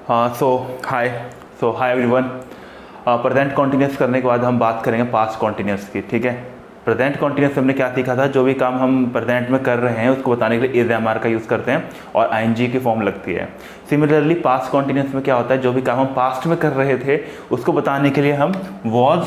Hi everyone. Present continuous करने के बाद हम बात करेंगे पास्ट कॉन्टिन्यूस की। ठीक है, प्रेजेंट कॉन्टिन्यूस हमने क्या सीखा था, जो भी काम हम प्रेजेंट में कर रहे हैं उसको बताने के लिए इज एम आर का यूज़ करते हैं और आईएनजी की फॉर्म लगती है। सिमिलरली पास्ट कॉन्टिन्यूस में क्या होता है, जो भी काम हम पास्ट में कर रहे थे उसको बताने के लिए हम वॉज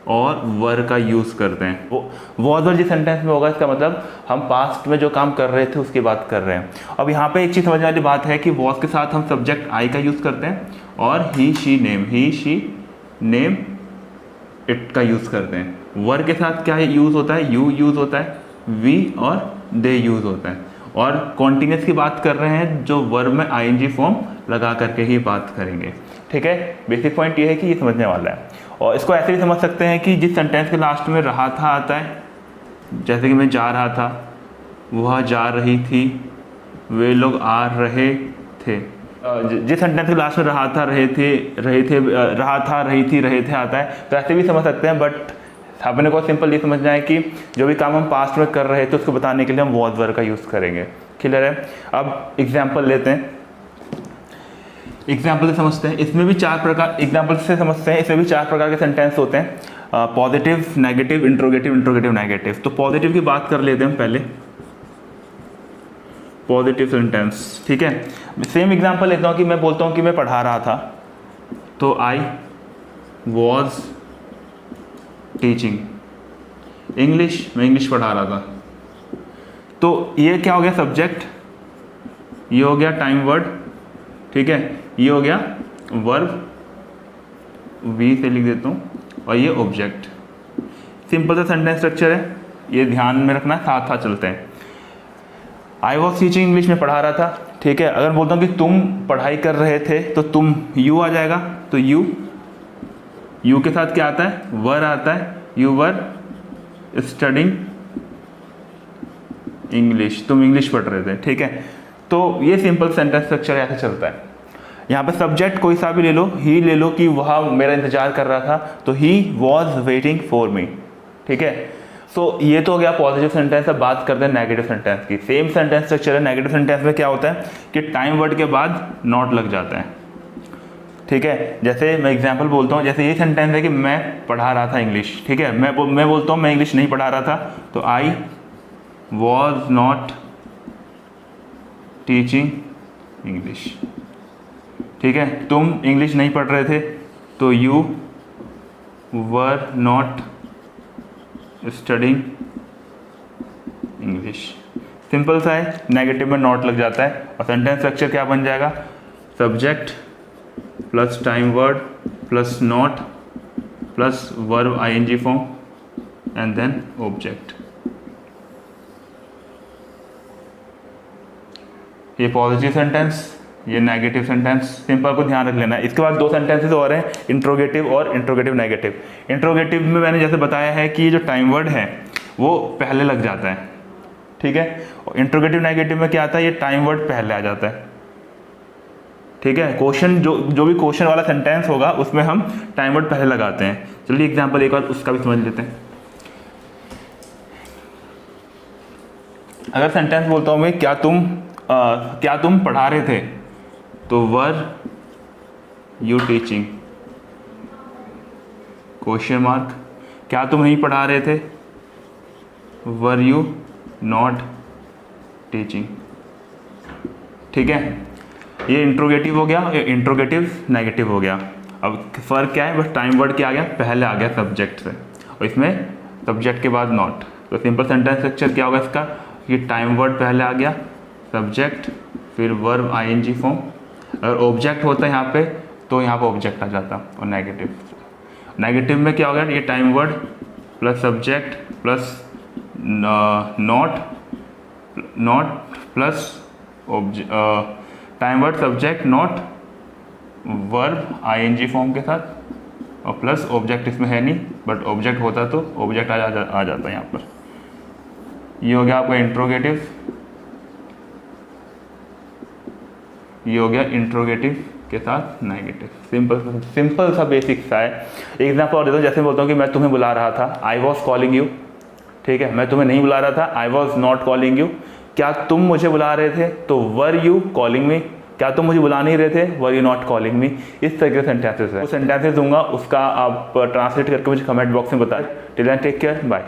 और वर का यूज़ करते हैं। वो वॉज और जिस सेंटेंस में होगा इसका मतलब हम पास्ट में जो काम कर रहे थे उसकी बात कर रहे हैं। अब यहाँ पे एक चीज़ समझने वाली बात है कि वॉज के साथ हम सब्जेक्ट आई का यूज़ करते हैं और ही शी नेम इट का यूज़ करते हैं। वर के साथ क्या यूज़ होता है, यू यूज़ होता है, वी और दे यूज़ होता है। और कॉन्टिन्यूस की बात कर रहे हैं जो वर्ब में आईएनजी फॉर्म लगा करके ही बात करेंगे। ठीक है, बेसिक पॉइंट ये है कि ये समझने वाला है। और इसको ऐसे भी समझ सकते हैं कि जिस सेंटेंस के लास्ट में रहा था आता है, जैसे कि मैं जा रहा था, वह जा रही थी, वे लोग आ रहे थे। जिस सेंटेंस के लास्ट में रहा था रहे थे रहा था रही थी रहे थे आता है, तो ऐसे भी समझ सकते हैं। बट अपने को सिंपल ये समझना है कि जो भी काम हम पास्ट में कर रहे थे उसको बताने के लिए हम वॉज वर का यूज़ करेंगे। क्लियर है? अब एग्जाम्पल लेते हैं, एग्जाम्पल से समझते हैं। इसमें भी चार प्रकार, एग्जाम्पल से समझते हैं, इसमें भी चार प्रकार के सेंटेंस होते हैं, पॉजिटिव, नेगेटिव, इंट्रोगेटिव, नेगेटिव। तो पॉजिटिव की बात कर लेते हैं पहले, पॉजिटिव सेंटेंस। ठीक है, सेम एग्जाम्पल लेता हूँ कि मैं बोलता हूँ कि मैं पढ़ा रहा था, तो आई वॉज टीचिंग इंग्लिश, मैं इंग्लिश पढ़ा रहा था। तो ये क्या हो गया, सब्जेक्ट, ये हो गया टाइम वर्ड, ठीक है, ये हो गया वर्ब, वी से लिख देता हूँ, और ये ऑब्जेक्ट। सिंपल सा सेंटेंस स्ट्रक्चर है, ये ध्यान में रखना है, साथ साथ चलते हैं। आई वॉज टीचिंग इंग्लिश में पढ़ा रहा था। ठीक है, अगर बोलता हूँ कि तुम पढ़ाई कर रहे थे तो तुम यू आ जाएगा, तो यू के साथ क्या आता है, वर आता है, यू वर स्टडिंग इंग्लिश, तुम इंग्लिश पढ़ रहे थे। ठीक है, तो ये सिंपल सेंटेंस स्ट्रक्चर ऐसे चलता है। यहाँ पे सब्जेक्ट कोई सा भी ले लो, ही ले लो कि वह मेरा इंतजार कर रहा था, तो he was waiting for me. ठीक है, सो ये तो हो गया पॉजिटिव सेंटेंस। अब बात करते हैं नेगेटिव सेंटेंस की। सेम सेंटेंस स्ट्रक्चर है। नेगेटिव सेंटेंस में क्या होता है कि टाइम वर्ड के बाद नॉट लग जाता है। ठीक है, जैसे मैं एग्जाम्पल बोलता हूँ, जैसे ये सेंटेंस है कि मैं पढ़ा रहा था इंग्लिश। ठीक है, मैं बोलता हूँ मैं इंग्लिश नहीं पढ़ा रहा था, तो I was not teaching English. ठीक है, तुम इंग्लिश नहीं पढ़ रहे थे, तो you were not studying English. Simple सा है, नेगेटिव में नॉट लग जाता है और सेंटेंस स्ट्रक्चर क्या बन जाएगा, subject plus time word plus not plus verb ING form and then object. ये पॉजिटिव सेंटेंस, ये नेगेटिव सेंटेंस, सिंपल को ध्यान रख लेना है। इसके बाद दो सेंटेंसेस और हैं, इंट्रोगेटिव और इंट्रोगेटिव नेगेटिव। इंट्रोगेटिव में मैंने जैसे बताया है कि ये जो टाइम वर्ड है वो पहले लग जाता है। ठीक है, और इंट्रोगेटिव नेगेटिव में क्या आता है, ये टाइम वर्ड पहले आ जाता है। ठीक है, क्वेश्चन जो भी क्वेश्चन वाला सेंटेंस होगा उसमें हम टाइम वर्ड पहले लगाते हैं। चलिए एग्जाम्पल एक बार उसका भी समझ लेते हैं। अगर सेंटेंस बोलता हूँ मैं, क्या तुम पढ़ा रहे थे, तो were you teaching, question mark. क्या तुम नहीं पढ़ा रहे थे, वर यू नॉट टीचिंग। ठीक है, ये इंट्रोगेटिव हो गया, ये इंट्रोगेटिव नेगेटिव हो गया। अब फर्क क्या है, बस टाइम वर्ड क्या आ गया, पहले आ गया सब्जेक्ट से, और इसमें सब्जेक्ट के बाद नॉट। तो सिंपल सेंटेंस स्ट्रक्चर क्या होगा इसका, ये टाइम वर्ड पहले आ गया, सब्जेक्ट, फिर वर्ब आईएनजी फॉर्म। अगर ऑब्जेक्ट होता है यहाँ पे, तो यहाँ पे ऑब्जेक्ट आ जाता। और नेगेटिव में क्या होगा, ये time word plus subject plus not plus time word subject not verb ING form के साथ, और प्लस ऑब्जेक्ट इसमें है नहीं, बट ऑब्जेक्ट होता तो ऑब्जेक्ट आ जाता है यहाँ पर। ये हो गया आपका इंट्रोगेटिव, ये हो गया इंट्रोगेटिव के साथ नेगेटिव। सिंपल सा बेसिक सा है। एग्जाम्पल और देता हूँ, जैसे बोलता हूँ कि मैं तुम्हें बुला रहा था, आई वॉज कॉलिंग यू। ठीक है, मैं तुम्हें नहीं बुला रहा था, I was not calling you. क्या तुम मुझे बुला रहे थे, तो वर यू कॉलिंग मी, क्या तुम मुझे बुला नहीं रहे थे, were you not calling me, इस तरह के सेंटेंसेस है। वो सेंटेंसेस दूंगा, उसका आप ट्रांसलेट करके मुझे कमेंट बॉक्स में बताएं। Till then take care, bye.